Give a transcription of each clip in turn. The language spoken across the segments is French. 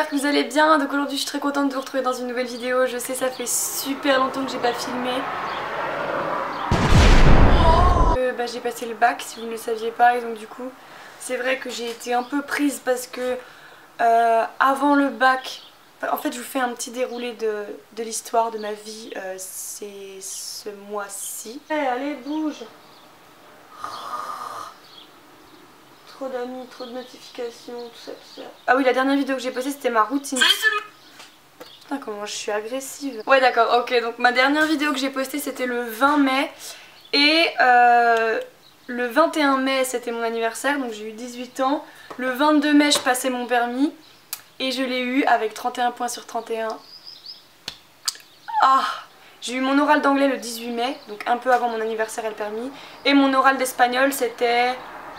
j'espère que vous allez bien. Donc aujourd'hui je suis très contente de vous retrouver dans une nouvelle vidéo. Je sais, ça fait super longtemps que j'ai pas filmé. J'ai passé le bac si vous ne le saviez pas, et donc du coup c'est vrai que j'ai été un peu prise parce que avant le bac, en fait je vous fais un petit déroulé de l'histoire de ma vie, c'est ce mois-ci. Allez, bouge. Trop d'amis, trop de notifications, tout ça, tout ça. Ah oui, la dernière vidéo que j'ai postée c'était ma routine. Putain, comment je suis agressive. Ouais d'accord, ok, donc ma dernière vidéo que j'ai postée c'était le 20 mai. Et le 21 mai c'était mon anniversaire, donc j'ai eu 18 ans. Le 22 mai je passais mon permis et je l'ai eu avec 31 points sur 31. Ah, j'ai eu mon oral d'anglais le 18 mai, donc un peu avant mon anniversaire et le permis. Et mon oral d'espagnol c'était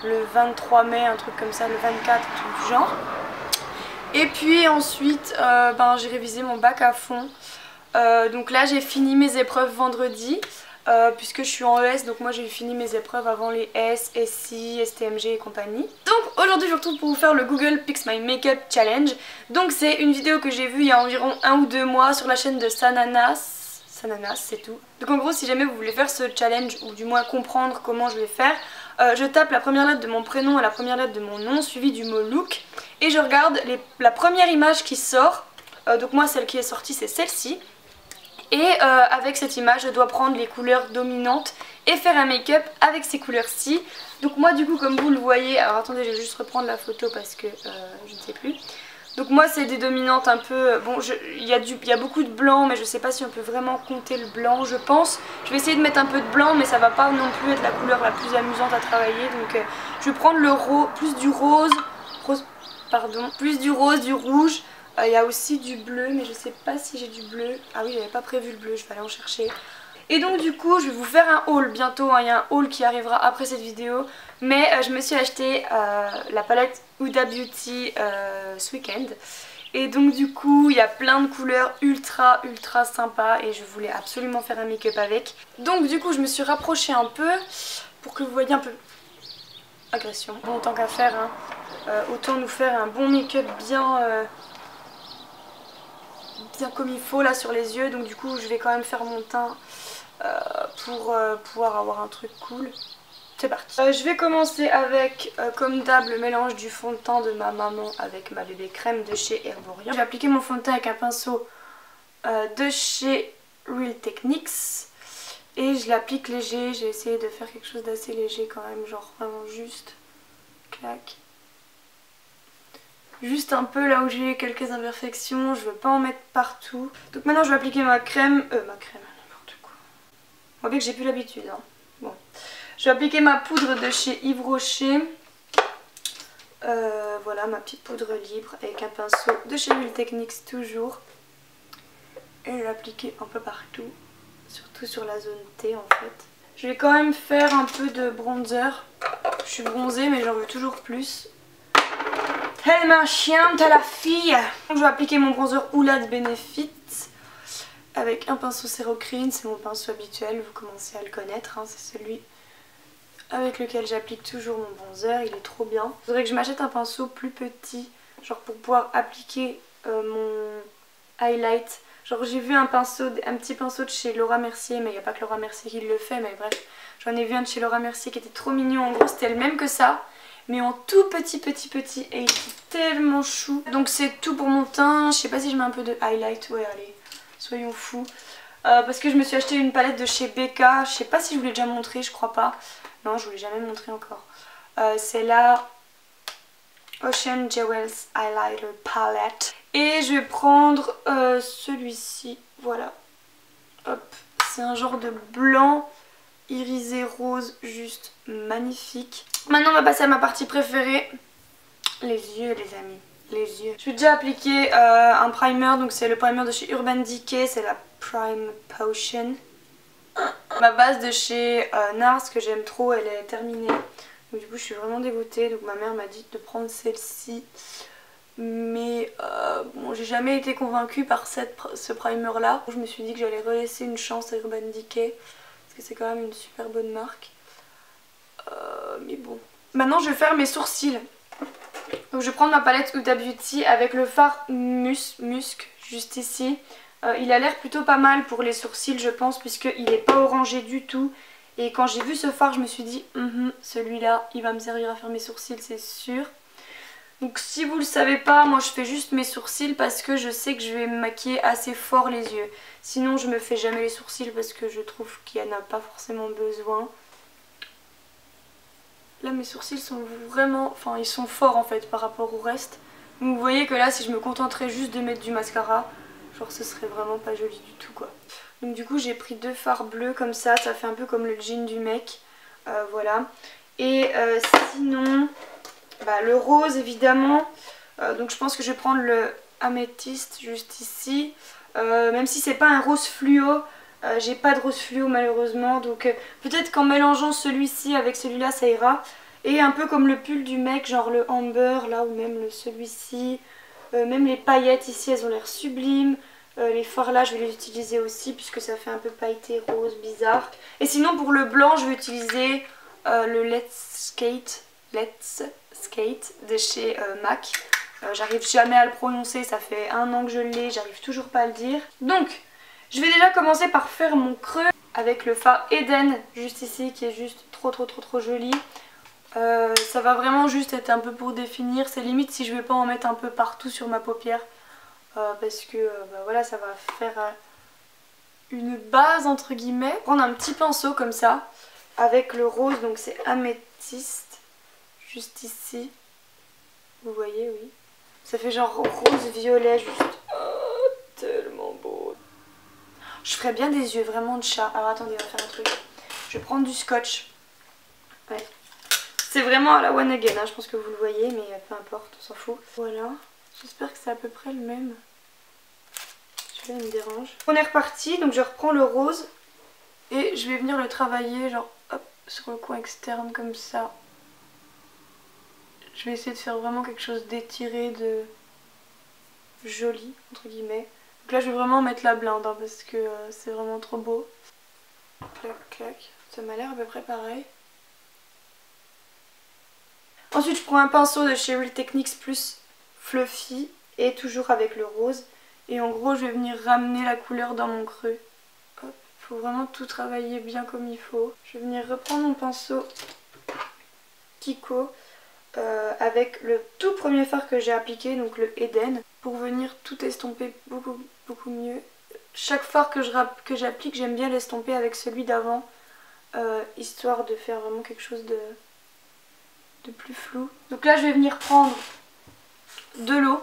le 23 mai, un truc comme ça, le 24, un truc du genre. Et puis ensuite j'ai révisé mon bac à fond. Donc là j'ai fini mes épreuves vendredi. Puisque je suis en ES, donc moi j'ai fini mes épreuves avant les S, SI, STMG et compagnie. Donc aujourd'hui je vous retrouve pour vous faire le Google Picks My Makeup Challenge. Donc c'est une vidéo que j'ai vue il y a environ 1 ou 2 mois sur la chaîne de Sananas. Sananas, c'est tout. Donc en gros, si jamais vous voulez faire ce challenge, ou du moins comprendre comment je vais faire, je tape la première lettre de mon prénom et la première lettre de mon nom suivi du mot look, et je regarde la première image qui sort. Donc moi celle qui est sortie c'est celle-ci. Et avec cette image je dois prendre les couleurs dominantes et faire un make-up avec ces couleurs-ci. Donc moi du coup, comme vous le voyez, alors attendez, je vais juste reprendre la photo parce que je ne sais plus. Donc moi c'est des dominantes un peu, bon il y a beaucoup de blanc, mais je sais pas si on peut vraiment compter le blanc, je pense. Je vais essayer de mettre un peu de blanc, mais ça va pas non plus être la couleur la plus amusante à travailler. Donc je vais prendre le plus du rose, plus du rose, du rouge. Il y a aussi du bleu, mais je sais pas si j'ai du bleu. Ah oui, j'avais pas prévu le bleu, je vais aller en chercher. Et donc du coup je vais vous faire un haul bientôt, hein. Il y a un haul qui arrivera après cette vidéo. Mais je me suis acheté la palette Huda Beauty ce week-end. Et donc du coup il y a plein de couleurs ultra sympas et je voulais absolument faire un make-up avec. Donc du coup je me suis rapprochée un peu pour que vous voyez un peu. Agression. Bon, tant qu'à faire, hein, autant nous faire un bon make-up bien comme il faut là sur les yeux. Donc du coup je vais quand même faire mon teint pour pouvoir avoir un truc cool. C'est parti. Je vais commencer avec comme d'hab le mélange du fond de teint de ma maman avec ma bébé crème de chez Herborian. Je vais appliquer mon fond de teint avec un pinceau de chez Real Techniques et je l'applique léger. J'ai essayé de faire quelque chose d'assez léger quand même, genre vraiment juste clac. Juste un peu là où j'ai quelques imperfections, je veux pas en mettre partout. Donc maintenant je vais appliquer ma crème, n'importe quoi. On voit bien que j'ai plus l'habitude, hein. Bon. Je vais appliquer ma poudre de chez Yves Rocher. Voilà, ma petite poudre libre avec un pinceau de chez Real Techniques toujours. Et je vais l'appliquer un peu partout, surtout sur la zone T en fait. Je vais quand même faire un peu de bronzer. Je suis bronzée mais j'en veux toujours plus. Tellement chiante la fille. Donc je vais appliquer mon bronzer Oula de Benefit avec un pinceau Cerocrine, c'est mon pinceau habituel, vous commencez à le connaître, hein, c'est celui avec lequel j'applique toujours mon bronzer, il est trop bien. Il faudrait que je m'achète un pinceau plus petit, genre pour pouvoir appliquer mon highlight. Genre j'ai vu un petit pinceau de chez Laura Mercier, mais il n'y a pas que Laura Mercier qui le fait, mais bref. J'en ai vu un de chez Laura Mercier qui était trop mignon, en gros c'était le même que ça, mais en tout petit et il est tellement chou. Donc c'est tout pour mon teint. Je sais pas si je mets un peu de highlight, ouais allez, soyons fous. Parce que je me suis acheté une palette de chez Becca, je sais pas si je vous l'ai déjà montré, je crois pas. Non, je vous l'ai jamais montré encore. C'est la Ocean Jewels Highlighter Palette. Et je vais prendre celui-ci, voilà. Hop, c'est un genre de blanc irisé rose, juste magnifique. Maintenant on va passer à ma partie préférée, les yeux les amis, les yeux. Je vais déjà appliquer un primer, donc c'est le primer de chez Urban Decay, c'est la Prime Potion. Ma base de chez NARS que j'aime trop, elle est terminée. Donc du coup je suis vraiment dégoûtée, donc ma mère m'a dit de prendre celle-ci. Mais bon, j'ai jamais été convaincue par ce primer là. Je me suis dit que j'allais relaisser une chance à Urban Decay, parce que c'est quand même une super bonne marque. Mais bon. Maintenant je vais faire mes sourcils. Donc je vais prendre ma palette Huda Beauty avec le fard Musk juste ici. Il a l'air plutôt pas mal pour les sourcils je pense, puisqu'il n'est pas orangé du tout. Et quand j'ai vu ce fard je me suis dit celui-là il va me servir à faire mes sourcils c'est sûr. Donc si vous le savez pas, moi je fais juste mes sourcils parce que je sais que je vais me maquiller assez fort les yeux. Sinon je me fais jamais les sourcils parce que je trouve qu'il n'y en a pas forcément besoin. Là mes sourcils sont vraiment, enfin ils sont forts en fait par rapport au reste. Donc vous voyez que là si je me contenterais juste de mettre du mascara, genre ce serait vraiment pas joli du tout quoi. Donc du coup j'ai pris 2 fards bleus comme ça fait un peu comme le jean du mec. Voilà. Et sinon... Bah, le rose évidemment, donc je pense que je vais prendre le améthyste juste ici, même si c'est pas un rose fluo, j'ai pas de rose fluo malheureusement, donc peut-être qu'en mélangeant celui-ci avec celui-là ça ira, et un peu comme le pull du mec, genre le amber là ou même celui-ci, même les paillettes ici elles ont l'air sublimes, les fards là je vais les utiliser aussi puisque ça fait un peu pailleté rose bizarre, et sinon pour le blanc je vais utiliser le Let's Skate de chez MAC. J'arrive jamais à le prononcer, ça fait 1 an que je l'ai, j'arrive toujours pas à le dire. Donc, je vais déjà commencer par faire mon creux avec le fard Eden, juste ici, qui est juste trop joli. Ça va vraiment juste être un peu pour définir, c'est limite si je vais pas en mettre un peu partout sur ma paupière. Parce que bah voilà, ça va faire une base entre guillemets. Prendre un petit pinceau comme ça, avec le rose, donc c'est améthyste. Juste ici, vous voyez, oui. Ça fait genre rose-violet, juste tellement beau. Je ferais bien des yeux vraiment de chat. Alors attendez, on va faire un truc. Je vais prendre du scotch. Ouais. C'est vraiment à la one again, hein. Je pense que vous le voyez, mais peu importe, on s'en fout. Voilà, j'espère que c'est à peu près le même. Celui-là, il me dérange. On est reparti, donc je reprends le rose. Et je vais venir le travailler, genre, hop, sur le coin externe, comme ça. Je vais essayer de faire vraiment quelque chose d'étiré, de joli, entre guillemets. Donc là je vais vraiment mettre la blinde hein, parce que c'est vraiment trop beau. Clac, clac. Ça m'a l'air à peu près pareil. Ensuite je prends un pinceau de chez Real Techniques plus Fluffy et toujours avec le rose. Et en gros je vais venir ramener la couleur dans mon creux. Hop, faut vraiment tout travailler bien comme il faut. Je vais venir reprendre mon pinceau Kiko. Avec le tout premier fard que j'ai appliqué, donc le Eden, pour venir tout estomper beaucoup mieux. Chaque fard que j'applique, j'aime bien l'estomper avec celui d'avant, histoire de faire vraiment quelque chose de plus flou. Donc là je vais venir prendre de l'eau,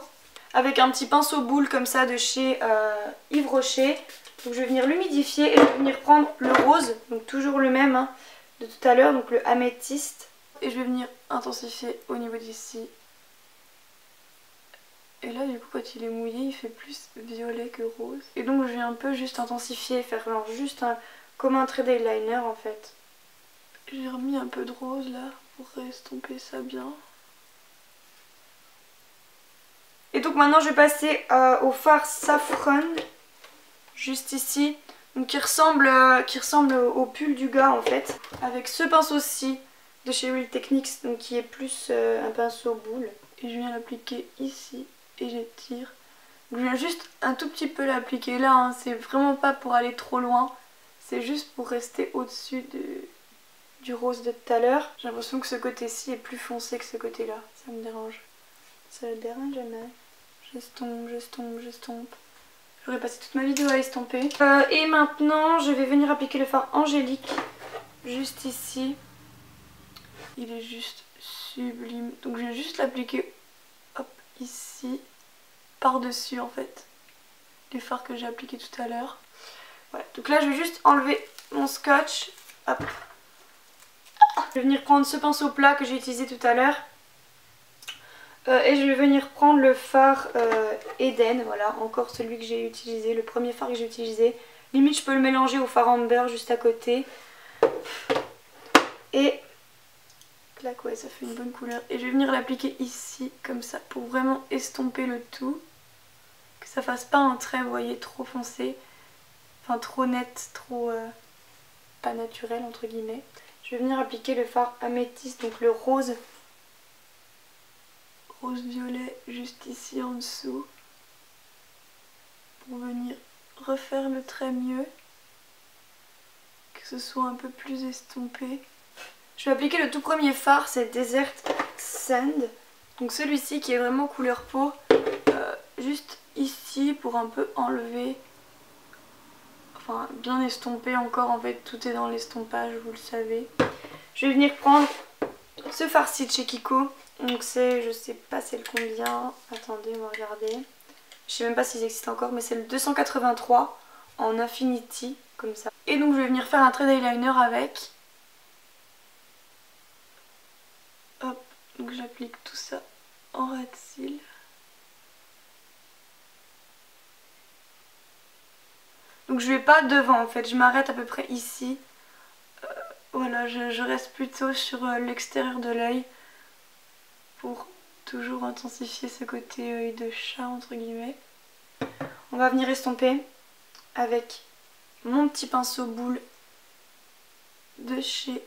avec un petit pinceau boule comme ça de chez Yves Rocher. Donc je vais venir l'humidifier et je vais venir prendre le rose, donc toujours le même hein, de tout à l'heure, donc le améthyste. Et je vais venir intensifier au niveau d'ici. Et là du coup quand il est mouillé il fait plus violet que rose. Et donc je vais un peu juste intensifier, faire genre juste comme un trait d'eyeliner en fait. J'ai remis un peu de rose là pour estomper ça bien. Et donc maintenant je vais passer au fard Saffron, juste ici. Donc qui ressemble au pull du gars en fait. Avec ce pinceau-ci de chez Real Techniques, donc qui est plus un pinceau boule. Et je viens l'appliquer ici et j'étire. Je viens juste un tout petit peu l'appliquer là, hein. C'est vraiment pas pour aller trop loin. C'est juste pour rester au-dessus du rose de tout à l'heure. J'ai l'impression que ce côté-ci est plus foncé que ce côté-là. Ça me dérange. Ça le dérange jamais. J'estompe. J'aurais passé toute ma vidéo à estomper. Et maintenant, je vais venir appliquer le fard Angélique. Juste ici. Il est juste sublime. Donc je vais juste l'appliquer hop ici. Par-dessus en fait. Les fards que j'ai appliqués tout à l'heure. Voilà. Donc là je vais juste enlever mon scotch. Hop. Je vais venir prendre ce pinceau plat que j'ai utilisé tout à l'heure. Et je vais venir prendre le fard Eden. Voilà, encore celui que j'ai utilisé. Le premier fard que j'ai utilisé. Limite je peux le mélanger au fard Amber juste à côté. Et clac, ouais, ça fait une bonne couleur. Et je vais venir l'appliquer ici, comme ça, pour vraiment estomper le tout. Que ça fasse pas un trait, vous voyez, trop foncé. Enfin, trop net, trop pas naturel, entre guillemets. Je vais venir appliquer le fard améthyste, donc le rose rose-violet juste ici en dessous pour venir refaire le trait mieux, que ce soit un peu plus estompé. Je vais appliquer le tout premier fard, c'est Desert Sand, donc celui-ci qui est vraiment couleur peau, juste ici pour un peu enlever, enfin bien estomper encore, en fait tout est dans l'estompage, vous le savez. Je vais venir prendre ce fard-ci de chez Kiko, donc c'est, je sais pas c'est le combien, attendez on va regarder, je sais même pas s'ils existent encore, mais c'est le 283 en Infinity, comme ça. Et donc je vais venir faire un trait d'eyeliner avec. Hop, donc j'applique tout ça en ras de cils. Donc je vais pas devant en fait, je m'arrête à peu près ici. Voilà, je reste plutôt sur l'extérieur de l'œil pour toujours intensifier ce côté œil de chat entre guillemets. On va venir estomper avec mon petit pinceau boule de chez...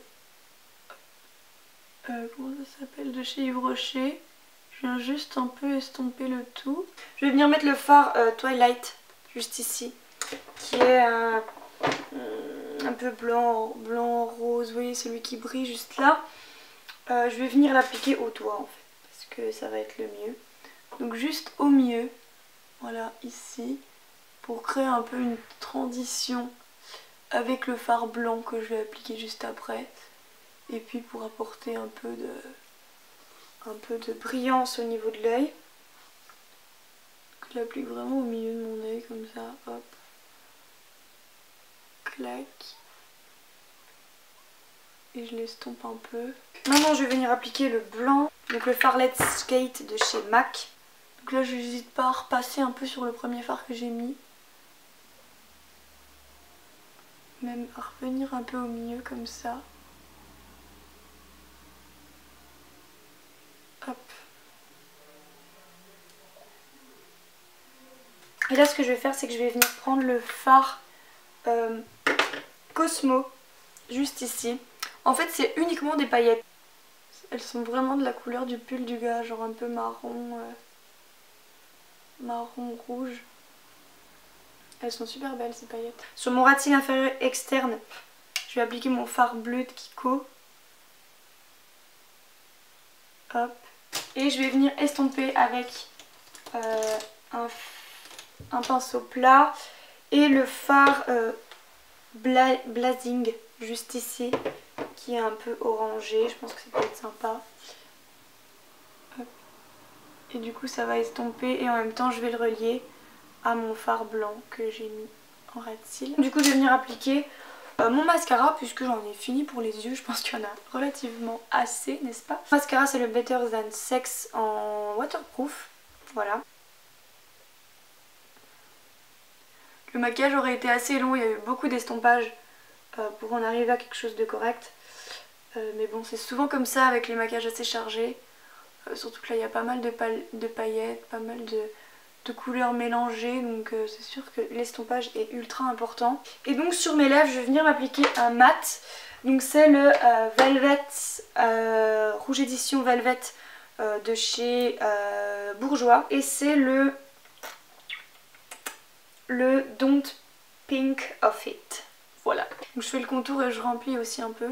comment ça s'appelle, de chez Yves Rocher. Je viens juste un peu estomper le tout. Je vais venir mettre le fard Twilight juste ici, qui est un peu blanc, rose, vous voyez celui qui brille juste là. Je vais venir l'appliquer au doigt en fait, parce que ça va être le mieux. Donc juste au milieu, voilà ici, pour créer un peu une transition avec le fard blanc que je vais appliquer juste après. Et puis pour apporter un peu de brillance au niveau de l'œil. Je l'applique vraiment au milieu de mon œil comme ça, hop. Clac. Et je l'estompe un peu. Maintenant je vais venir appliquer le blanc, donc le Farlet Skate de chez MAC. Donc là je n'hésite pas à repasser un peu sur le premier fard que j'ai mis. Même à revenir un peu au milieu comme ça. Hop. Et là ce que je vais faire c'est que je vais venir prendre le fard Cosmo juste ici. En fait c'est uniquement des paillettes. Elles sont vraiment de la couleur du pull du gars, genre un peu marron, marron rouge. Elles sont super belles ces paillettes. Sur mon ras de cils inférieur externe, je vais appliquer mon fard bleu de Kiko. Hop. Et je vais venir estomper avec un pinceau plat et le fard Blazing juste ici, qui est un peu orangé. Je pense que ça peut être sympa. Hop. Et du coup ça va estomper et en même temps je vais le relier à mon fard blanc que j'ai mis en ras de cils. Du coup je vais venir appliquer mon mascara puisque j'en ai fini pour les yeux. Je pense qu'il y en a relativement assez, n'est-ce pas? Le mascara c'est le Better Than Sex en waterproof. Voilà. Le maquillage aurait été assez long, il y a eu beaucoup d'estompage pour en arriver à quelque chose de correct. Mais bon, c'est souvent comme ça avec les maquillages assez chargés. Surtout que là il y a pas mal de paillettes, pas mal de couleurs mélangées, donc c'est sûr que l'estompage est ultra important. Et donc sur mes lèvres je vais venir m'appliquer un mat, donc c'est le Velvet, Rouge Édition Velvet de chez Bourjois, et c'est le Don't Pink of It. Voilà, donc je fais le contour et je remplis aussi un peu.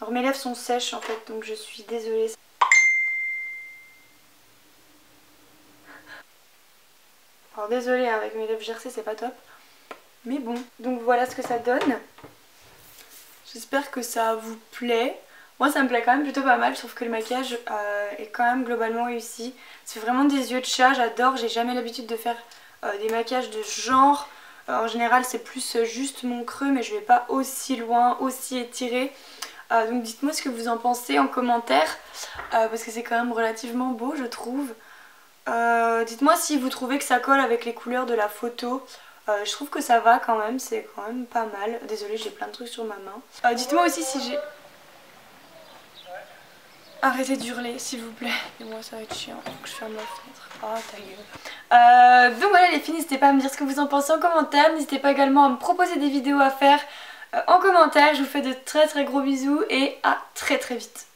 Alors mes lèvres sont sèches en fait, donc je suis désolée. Alors désolée, hein, avec mes lèvres gercées c'est pas top. Mais bon, donc voilà ce que ça donne. J'espère que ça vous plaît. Moi ça me plaît quand même plutôt pas mal, sauf que le maquillage est quand même globalement réussi. C'est vraiment des yeux de chat, j'adore. J'ai jamais l'habitude de faire des maquillages de ce genre. En général c'est plus juste mon creux, mais je vais pas aussi loin, aussi étiré. Donc dites-moi ce que vous en pensez en commentaire, parce que c'est quand même relativement beau je trouve. Dites-moi si vous trouvez que ça colle avec les couleurs de la photo. Je trouve que ça va quand même, c'est quand même pas mal. Désolée, j'ai plein de trucs sur ma main. Dites-moi aussi si j'ai... Arrêtez d'hurler s'il vous plaît. Et moi ça va être chiant, faut que je ferme la fenêtre. Ah ta gueule. Donc voilà les filles, n'hésitez pas à me dire ce que vous en pensez en commentaire. N'hésitez pas également à me proposer des vidéos à faire en commentaire. Je vous fais de très gros bisous et à très vite.